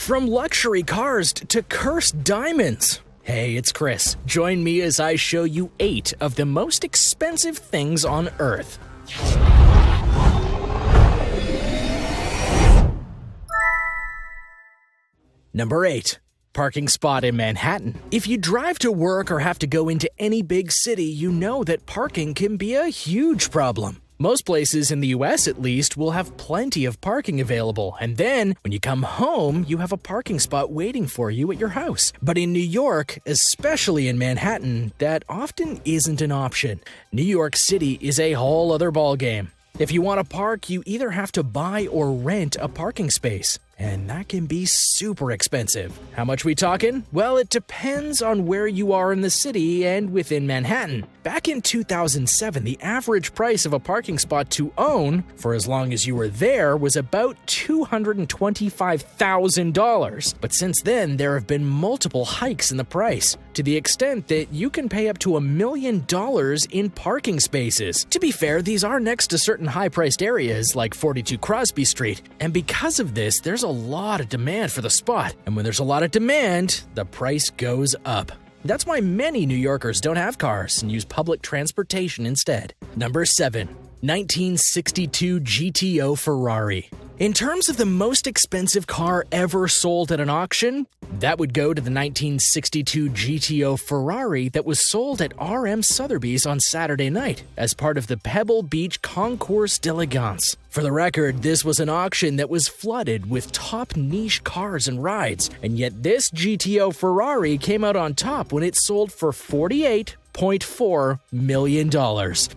From luxury cars to cursed diamonds. Hey, it's Chris. Join me as I show you 8 of the most expensive things on Earth. Number 8. Parking spot in Manhattan. If you drive to work or have to go into any big city, you know that parking can be a huge problem. Most places in the US, at least, will have plenty of parking available, and then, when you come home, you have a parking spot waiting for you at your house. But in New York, especially in Manhattan, that often isn't an option. New York City is a whole other ballgame. If you want to park, you either have to buy or rent a parking space. And that can be super expensive. How much we talking? Well, it depends on where you are in the city and within Manhattan. Back in 2007, the average price of a parking spot to own, for as long as you were there, was about $225,000. But since then, there have been multiple hikes in the price, to the extent that you can pay up to $1 million in parking spaces. To be fair, these are next to certain high-priced areas like 42 Crosby Street, and because of this, there's a lot of demand for the spot, and when there's a lot of demand, the price goes up. That's why many New Yorkers don't have cars and use public transportation instead. Number 7. 1962 GTO Ferrari. In terms of the most expensive car ever sold at an auction, that would go to the 1962 GTO Ferrari that was sold at RM Sotheby's on Saturday night as part of the Pebble Beach Concours d'Elegance. For the record, this was an auction that was flooded with top niche cars and rides, and yet this GTO Ferrari came out on top when it sold for $48.4 million,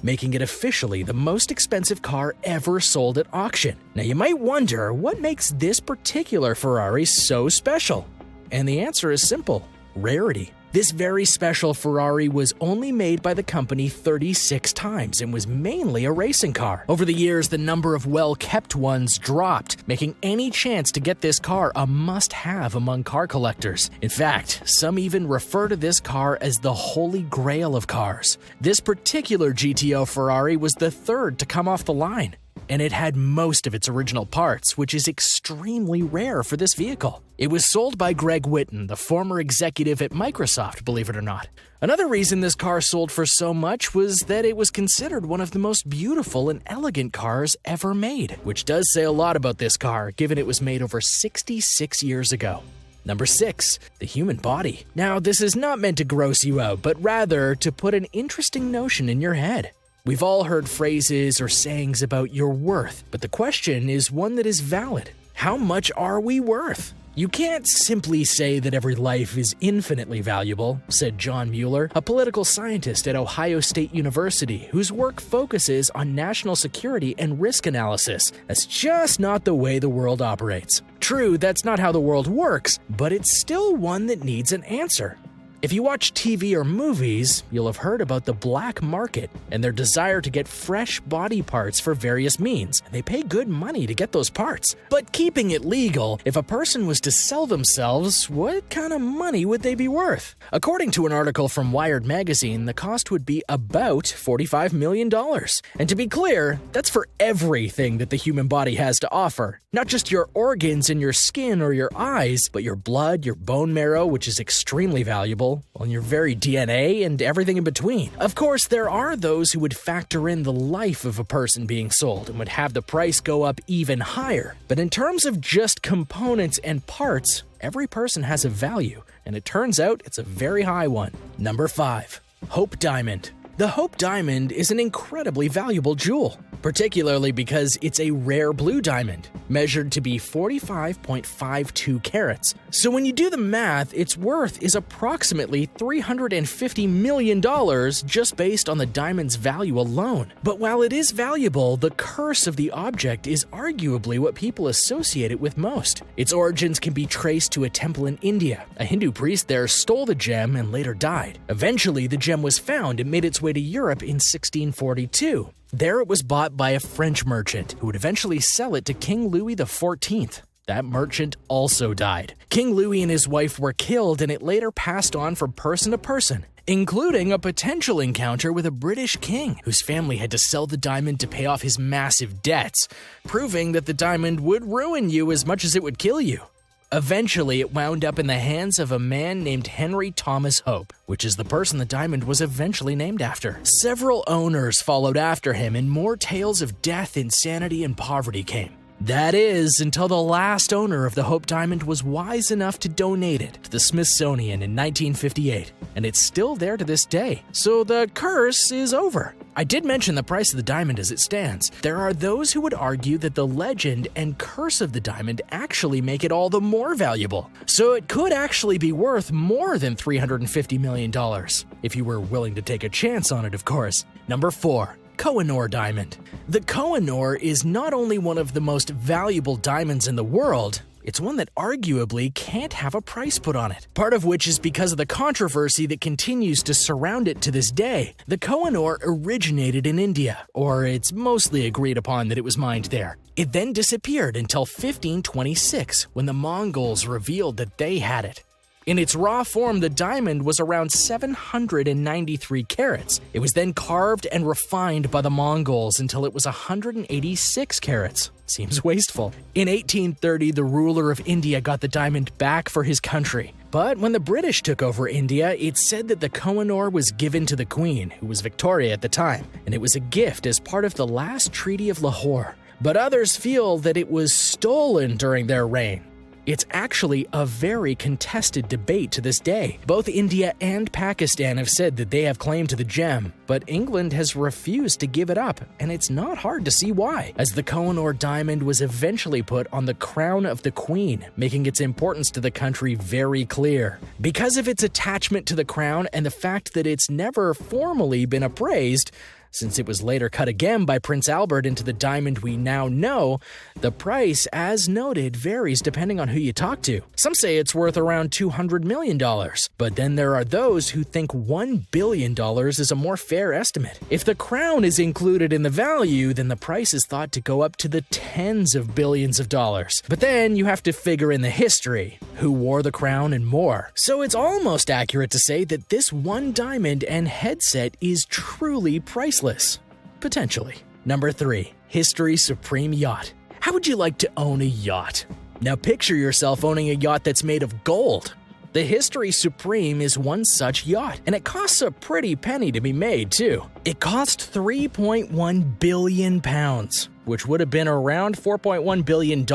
making it officially the most expensive car ever sold at auction. Now you might wonder, what makes this particular Ferrari so special? And the answer is simple: rarity. This very special Ferrari was only made by the company 36 times and was mainly a racing car. Over the years, the number of well-kept ones dropped, making any chance to get this car a must-have among car collectors. In fact, some even refer to this car as the holy grail of cars. This particular GTO Ferrari was the third to come off the line, and it had most of its original parts, which is extremely rare for this vehicle. It was sold by Greg Whitten, the former executive at Microsoft, believe it or not. Another reason this car sold for so much was that it was considered one of the most beautiful and elegant cars ever made, which does say a lot about this car, given it was made over 66 years ago. Number 6. The human body. Now, this is not meant to gross you out, but rather to put an interesting notion in your head. We've all heard phrases or sayings about your worth, but the question is one that is valid. How much are we worth? You can't simply say that every life is infinitely valuable, said John Mueller, a political scientist at Ohio State University whose work focuses on national security and risk analysis. That's just not the way the world operates. True, that's not how the world works, but it's still one that needs an answer. If you watch TV or movies, you'll have heard about the black market and their desire to get fresh body parts for various means. They pay good money to get those parts. But keeping it legal, if a person was to sell themselves, what kind of money would they be worth? According to an article from Wired magazine, the cost would be about $45 million. And to be clear, that's for everything that the human body has to offer. Not just your organs and your skin or your eyes, but your blood, your bone marrow, which is extremely valuable, on your very DNA, and everything in between. Of course, there are those who would factor in the life of a person being sold and would have the price go up even higher. But in terms of just components and parts, every person has a value, and it turns out it's a very high one. Number 5. Hope Diamond. The Hope Diamond is an incredibly valuable jewel, particularly because it's a rare blue diamond, measured to be 45.52 carats. So when you do the math, its worth is approximately $350 million just based on the diamond's value alone. But while it is valuable, the curse of the object is arguably what people associate it with most. Its origins can be traced to a temple in India. A Hindu priest there stole the gem and later died. Eventually, the gem was found and made its way to Europe in 1642. There it was bought by a French merchant who would eventually sell it to King Louis XIV. That merchant also died. King Louis and his wife were killed, and it later passed on from person to person, including a potential encounter with a British king whose family had to sell the diamond to pay off his massive debts, proving that the diamond would ruin you as much as it would kill you. Eventually, it wound up in the hands of a man named Henry Thomas Hope, which is the person the diamond was eventually named after. Several owners followed after him, and more tales of death, insanity, and poverty came. That is, until the last owner of the Hope Diamond was wise enough to donate it to the Smithsonian in 1958, and it's still there to this day. So the curse is over. I did mention the price of the diamond as it stands. There are those who would argue that the legend and curse of the diamond actually make it all the more valuable. So it could actually be worth more than $350 million, if you were willing to take a chance on it, of course. Number 4. Koh-I-NOOR diamond. The Koh-I-NOOR is not only one of the most valuable diamonds in the world, it's one that arguably can't have a price put on it. Part of which is because of the controversy that continues to surround it to this day. The Koh-I-NOOR originated in India, or it's mostly agreed upon that it was mined there. It then disappeared until 1526, when the Mongols revealed that they had it. In its raw form, the diamond was around 793 carats. It was then carved and refined by the Mongols until it was 186 carats. Seems wasteful. In 1830, the ruler of India got the diamond back for his country. But when the British took over India, it's said that the Koh-I-NOOR was given to the Queen, who was Victoria at the time, and it was a gift as part of the last Treaty of Lahore. But others feel that it was stolen during their reign. It's actually a very contested debate to this day. Both India and Pakistan have said that they have claim to the gem, but England has refused to give it up, and it's not hard to see why, as the Koh-I-NOOR diamond was eventually put on the crown of the Queen, making its importance to the country very clear. Because of its attachment to the crown and the fact that it's never formally been appraised, since it was later cut again by Prince Albert into the diamond we now know, the price, as noted, varies depending on who you talk to. Some say it's worth around $200 million, but then there are those who think $1 billion is a more fair estimate. If the crown is included in the value, then the price is thought to go up to the tens of billions of dollars. But then you have to figure in the history, who wore the crown and more. So it's almost accurate to say that this one diamond and headset is truly priceless. Potentially. Number 3. History Supreme Yacht. How would you like to own a yacht? Now picture yourself owning a yacht that's made of gold. The History Supreme is one such yacht, and it costs a pretty penny to be made, too. It cost £3.1 billion, which would have been around $4.1 billion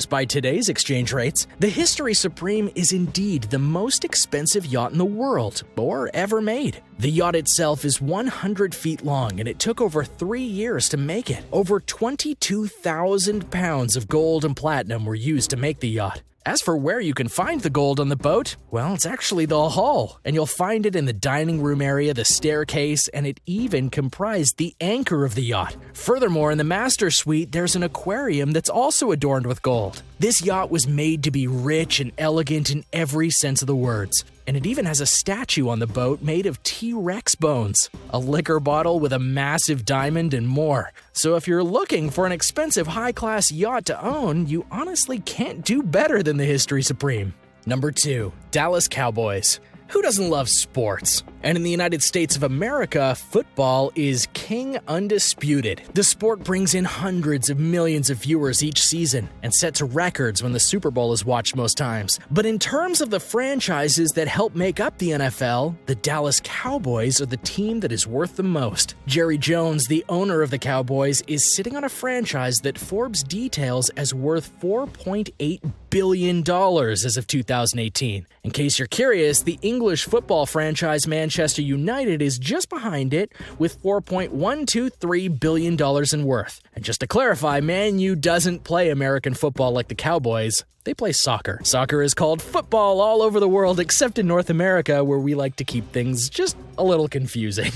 by today's exchange rates. The History Supreme is indeed the most expensive yacht in the world, or ever made. The yacht itself is 100 feet long, and it took over 3 years to make it. Over 22,000 pounds of gold and platinum were used to make the yacht. As for where you can find the gold on the boat, well, it's actually the hull, and you'll find it in the dining room area, the staircase, and it even comprised the anchor of the yacht. Furthermore, in the master suite, there's an aquarium that's also adorned with gold. This yacht was made to be rich and elegant in every sense of the words. And it even has a statue on the boat made of T-Rex bones, a liquor bottle with a massive diamond, and more. So if you're looking for an expensive high-class yacht to own, you honestly can't do better than the History Supreme. Number 2. Dallas Cowboys. Who doesn't love sports? And in the United States of America, football is king undisputed. The sport brings in hundreds of millions of viewers each season and sets records when the Super Bowl is watched most times. But in terms of the franchises that help make up the NFL, the Dallas Cowboys are the team that is worth the most. Jerry Jones, the owner of the Cowboys, is sitting on a franchise that Forbes details as worth $4.8 billion as of 2018. In case you're curious, the English football franchise Manchester United is just behind it with $4.123 billion in worth. And just to clarify, Man U doesn't play American football like the Cowboys. They play soccer. Soccer is called football all over the world except in North America, where we like to keep things just a little confusing.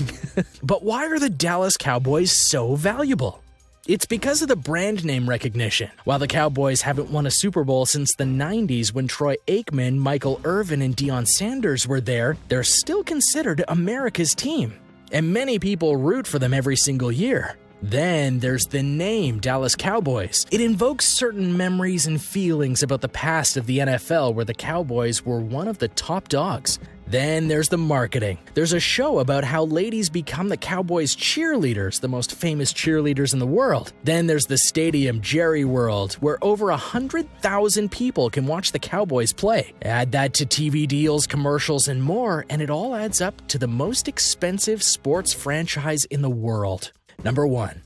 But why are the Dallas Cowboys so valuable? It's because of the brand name recognition. While the Cowboys haven't won a Super Bowl since the 90s when Troy Aikman, Michael Irvin, and Deion Sanders were there, they're still considered America's team. And many people root for them every single year. Then there's the name Dallas Cowboys. It invokes certain memories and feelings about the past of the NFL, where the Cowboys were one of the top dogs. Then there's the marketing. There's a show about how ladies become the Cowboys cheerleaders, the most famous cheerleaders in the world. Then there's the stadium Jerry World, where over 100,000 people can watch the Cowboys play. Add that to TV deals, commercials, and more, and it all adds up to the most expensive sports franchise in the world. Number 1.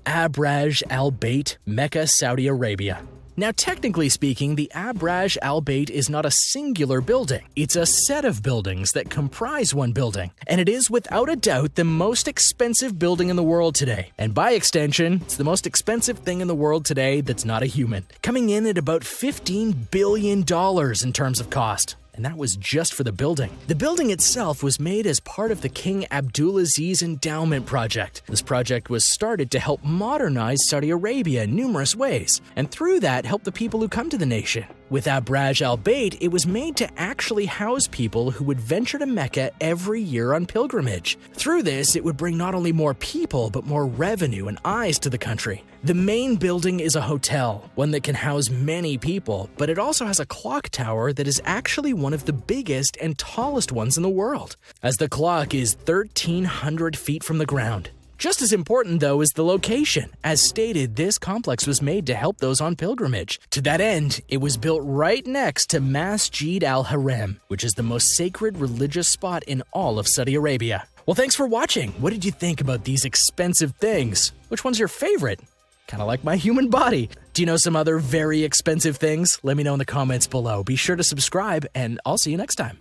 ABRAJ Al Bayt, Mecca, Saudi Arabia. Now, technically speaking, the ABRAJ Al Bayt is not a singular building. It's a set of buildings that comprise one building. And it is, without a doubt, the most expensive building in the world today. And by extension, it's the most expensive thing in the world today that's not a human. Coming in at about $15 billion in terms of cost. And that was just for the building. The building itself was made as part of the King Abdulaziz Endowment Project. This project was started to help modernize Saudi Arabia in numerous ways, and through that help the people who come to the nation. With ABRAJ Al Bayt, it was made to actually house people who would venture to Mecca every year on pilgrimage. Through this, it would bring not only more people, but more revenue and eyes to the country. The main building is a hotel, one that can house many people, but it also has a clock tower that is actually one of the biggest and tallest ones in the world, as the clock is 1,300 feet from the ground. Just as important, though, is the location. As stated, this complex was made to help those on pilgrimage. To that end, it was built right next to Masjid al-Haram, which is the most sacred religious spot in all of Saudi Arabia. Well, thanks for watching. What did you think about these expensive things? Which one's your favorite? Kind of like my human body. Do you know some other very expensive things? Let me know in the comments below. Be sure to subscribe, and I'll see you next time.